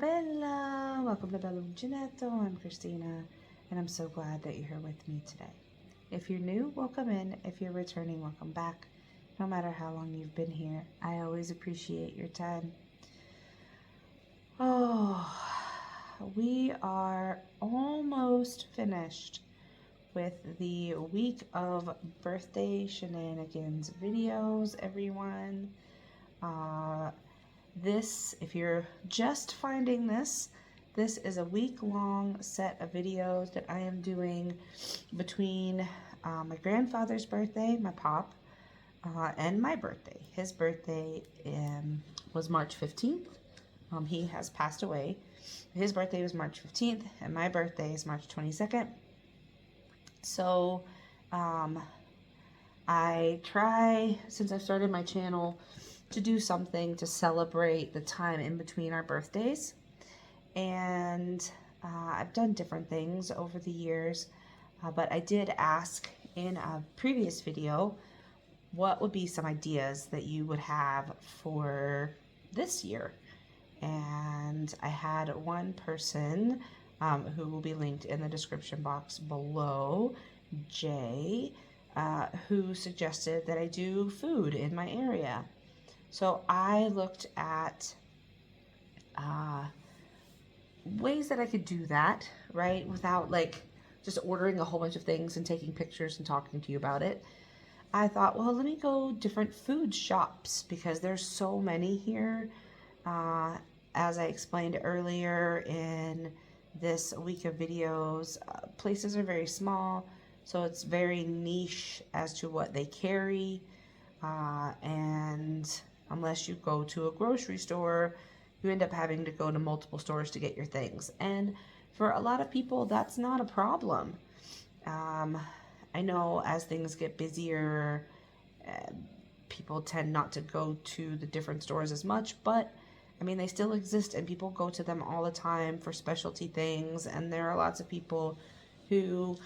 Bella! Welcome to Bella Uncinetto. I'm Christina, and I'm so glad that you're here with me today. If you're new, welcome in. If you're returning, welcome back. No matter how long you've been here, I always appreciate your time. Oh, we are almost finished with the week of birthday shenanigans videos, everyone. If you're just finding this is a week-long set of videos that I am doing between my grandfather's birthday, my pop, and my birthday. His birthday was March 15th. He has passed away. His birthday was March 15th, and my birthday is March 22nd. So, I try, since I've started my channel, to do something to celebrate the time in between our birthdays. And I've done different things over the years, but I did ask in a previous video what would be some ideas that you would have for this year. And I had one person who will be linked in the description box below, Jay, who suggested that I do food in my area. So I looked at ways that I could do that, right, without like just ordering a whole bunch of things and taking pictures and talking to you about it. I thought, well, let me go different food shops because there's so many here. As I explained earlier in this week of videos, places are very small, so it's very niche as to what they carry, and unless you go to a grocery store, you end up having to go to multiple stores to get your things. And for a lot of people, that's not a problem. I know as things get busier, people tend not to go to the different stores as much, but I mean, they still exist and people go to them all the time for specialty things. And there are lots of people who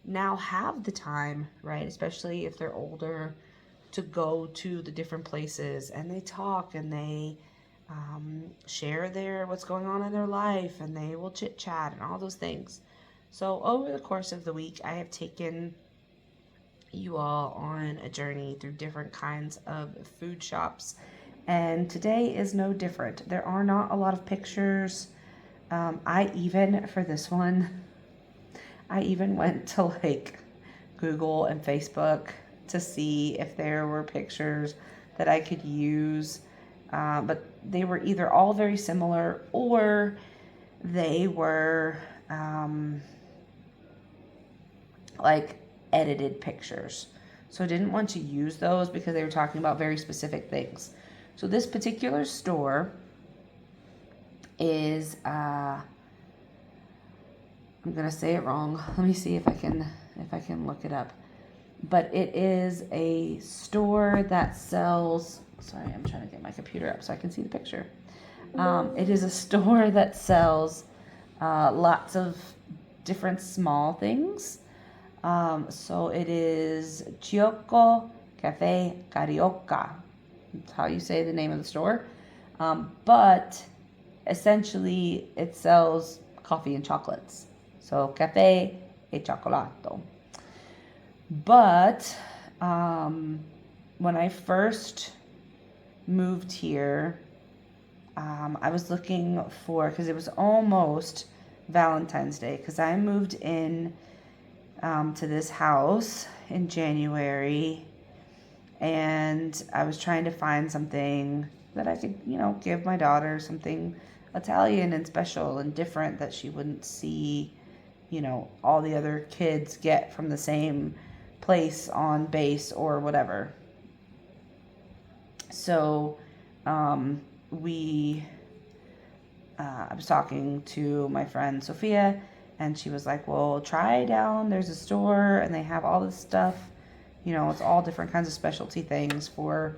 now have the time, right, especially if they're older, to go to the different places, and they talk and they share what's going on in their life, and they will chit chat and all those things. So over the course of the week, I have taken you all on a journey through different kinds of food shops, and today is no different. There are not a lot of pictures. For this one, I even went to like Google and Facebook to see if there were pictures that I could use, but they were either all very similar or they were like edited pictures. So I didn't want to use those because they were talking about very specific things. So this particular store is, I'm gonna say it wrong. Let me see if I can look it up. But it is a store that sells, sorry, I'm trying to get my computer up so I can see the picture. It is a store that sells lots of different small things. So it is Cioccolata Caffe Carioca. That's how you say the name of the store. But essentially it sells coffee and chocolates. So caffè e cioccolato. But when I first moved here, I was looking for, because it was almost Valentine's Day, because I moved in to this house in January, and I was trying to find something that I could, give my daughter, something Italian and special and different that she wouldn't see, all the other kids get from the same place on base or whatever. So I was talking to my friend Sophia, and she was like, well, try down, there's a store and they have all this stuff, it's all different kinds of specialty things for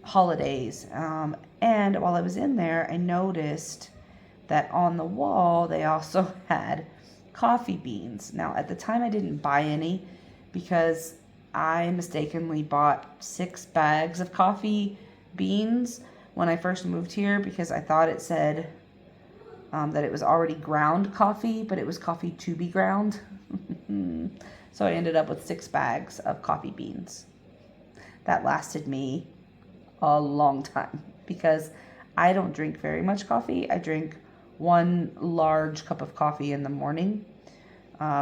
holidays. And while I was in there, I noticed that on the wall they also had coffee beans. Now at the time I didn't buy any because I mistakenly bought 6 bags of coffee beans when I first moved here because I thought it said that it was already ground coffee, but it was coffee to be ground. So I ended up with 6 bags of coffee beans. That lasted me a long time because I don't drink very much coffee. I drink 1 large cup of coffee in the morning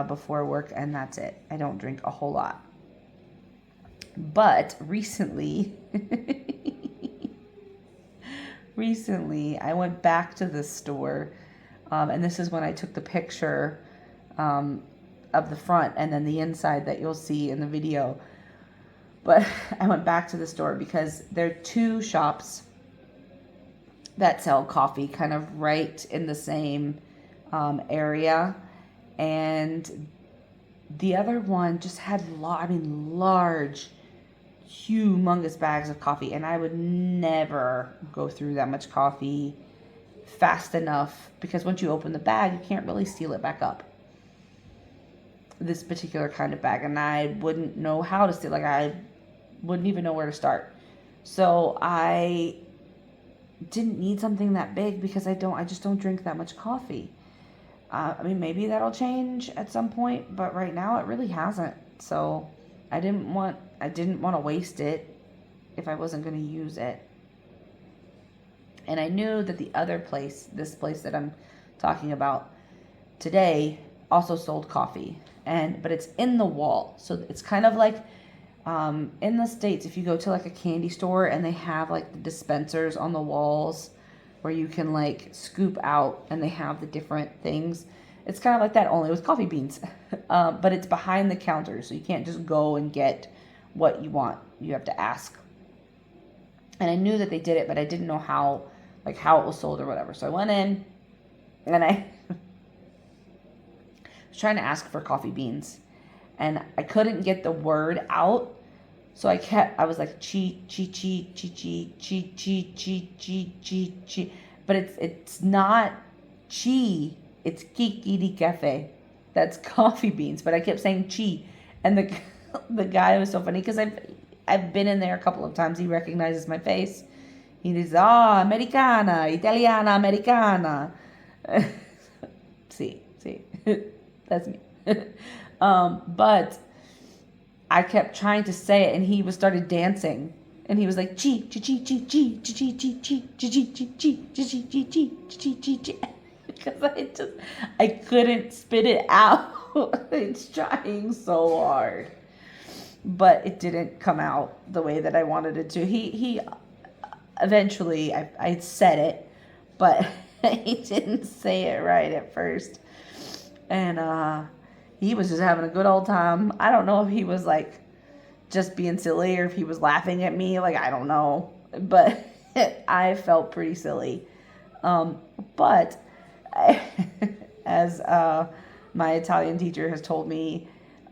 before work, and that's it. I don't drink a whole lot. But recently, I went back to the store, and this is when I took the picture of the front and then the inside that you'll see in the video. But I went back to the store because there are 2 shops that sell coffee kind of right in the same area, and the other one just had large, humongous bags of coffee, and I would never go through that much coffee fast enough because once you open the bag, you can't really seal it back up. This particular kind of bag, and I wouldn't know how to seal. Like, I wouldn't even know where to start. So I didn't need something that big because I just don't drink that much coffee. I mean, maybe that'll change at some point, but right now it really hasn't. So I didn't want to waste it if I wasn't going to use it. And I knew that the other place, this place that I'm talking about today, also sold coffee, but it's in the wall. So it's kind of like in the States, if you go to like a candy store and they have like the dispensers on the walls where you can like scoop out and they have the different things. It's kind of like that, only with coffee beans. But it's behind the counter, so you can't just go and get what you want. You have to ask. And I knew that they did it, but I didn't know how it was sold or whatever. So I went in and I was trying to ask for coffee beans, and I couldn't get the word out. So I was like, chi, chi, chi, chi, chi, chi, chi, chi, chi, chi, chi. But it's not chi, it's Kiki di Caffe. That's coffee beans. But I kept saying chi. And the guy was so funny because I've been in there a couple of times. He recognizes my face. He says, Americana, Italiana, Americana. See, that's me. But I kept trying to say it, and he started dancing, and he was like chi chi chi chi chi chi chi chi chi chi chi chi chi chi chi chi, because I couldn't spit it out. It's trying so hard, but it didn't come out the way that I wanted it to. He eventually I said it, but he didn't say it right at first, and he was just having a good old time. I don't know if he was like just being silly or if he was laughing at me. Like, I don't know. But I felt pretty silly. But as my Italian teacher has told me,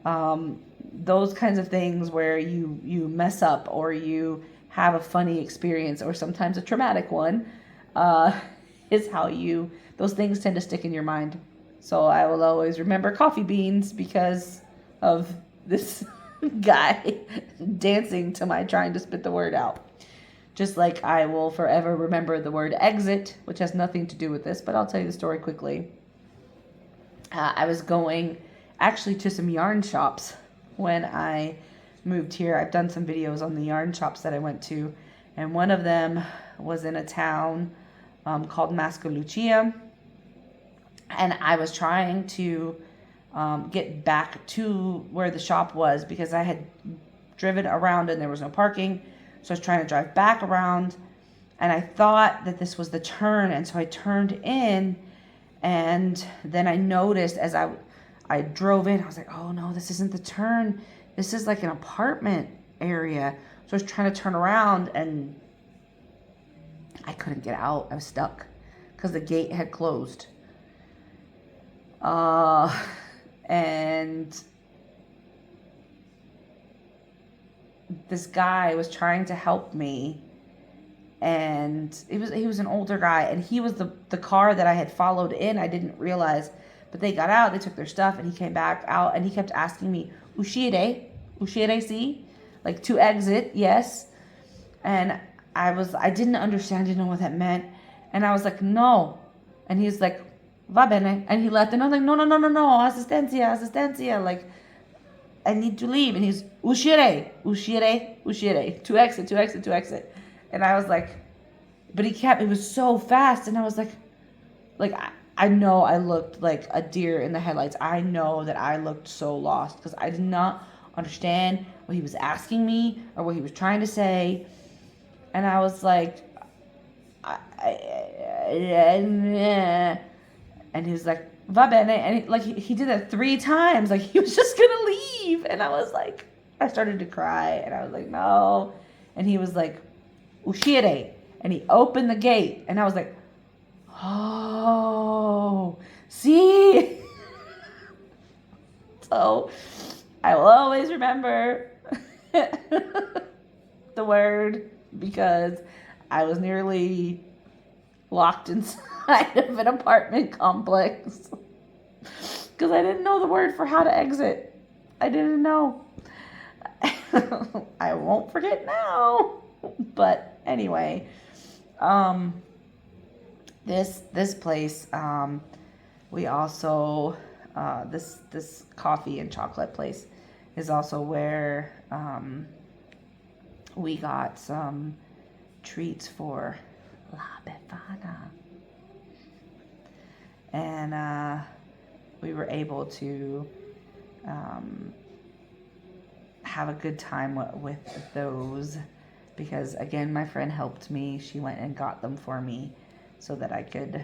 those kinds of things where you mess up or you have a funny experience or sometimes a traumatic one is how those things tend to stick in your mind. So I will always remember coffee beans because of this guy dancing to my trying to spit the word out. Just like I will forever remember the word exit, which has nothing to do with this, but I'll tell you the story quickly. I was going actually to some yarn shops when I moved here. I've done some videos on the yarn shops that I went to, and one of them was in a town called Mascalucia. And I was trying to get back to where the shop was because I had driven around and there was no parking. So I was trying to drive back around, and I thought that this was the turn. And so I turned in, and then I noticed as I drove in, I was like, oh no, this isn't the turn. This is like an apartment area. So I was trying to turn around and I couldn't get out. I was stuck because the gate had closed. And this guy was trying to help me, and he was an older guy, and he was the car that I had followed in. I didn't realize, but they got out, they took their stuff, and he came back out, and he kept asking me, uscire si? Like, to exit, yes. And I didn't understand, didn't know what that meant, and I was like, no. And he's like, va bene. And he left, and I was like, no, no, no, no, no, assistencia, assistencia. Like, I need to leave. And he's, uscire, uscire, uscire. To exit, to exit, to exit. And I was like, but it was so fast. And I was like I know I looked like a deer in the headlights. I know that I looked so lost because I did not understand what he was asking me or what he was trying to say. And I was like, and he was like, va bene. And he did that 3 times. Like, he was just going to leave. And I was like, I started to cry. And I was like, no. And he was like, uscire. And he opened the gate. And I was like, oh, see? So I will always remember the word because I was nearly locked inside of an apartment complex because I didn't know the word for how to exit. I didn't know. I won't forget now. But anyway, this place, we also, this coffee and chocolate place is also where we got some treats for La Befana. And we were able to have a good time with those because, again, my friend helped me. She went and got them for me so that I could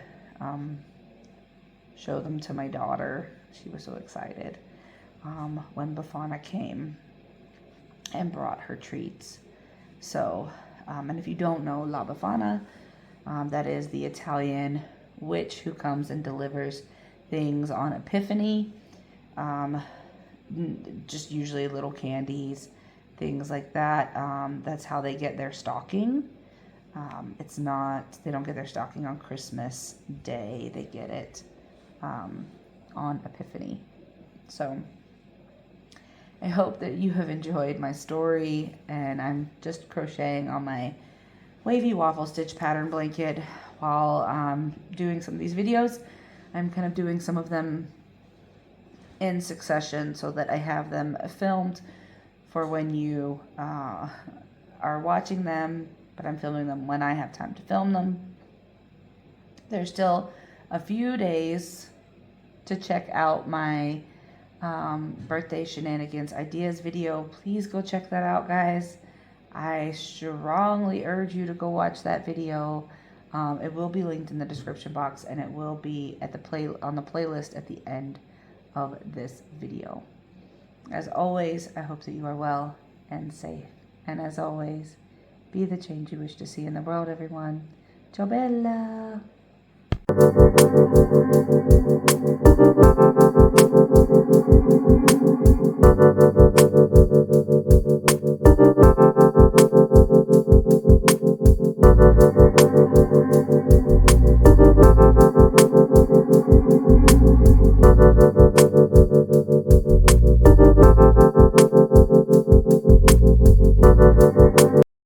show them to my daughter. She was so excited when Befana came and brought her treats. So, and if you don't know La Befana, that is the Italian witch who comes and delivers things on Epiphany. Just usually little candies, things like that. That's how they get their stocking. It's not, they don't get their stocking on Christmas Day. They get it on Epiphany. So I hope that you have enjoyed my story, and I'm just crocheting on my wavy waffle stitch pattern blanket while doing some of these videos. I'm kind of doing some of them in succession so that I have them filmed for when you are watching them, but I'm filming them when I have time to film them. There's still a few days to check out my birthday shenanigans ideas video. Please go check that out, guys. I strongly urge you to go watch that video. It will be linked in the description box, and it will be at on the playlist at the end of this video. As always, I hope that you are well and safe. And as always, be the change you wish to see in the world, everyone. Ciao bella!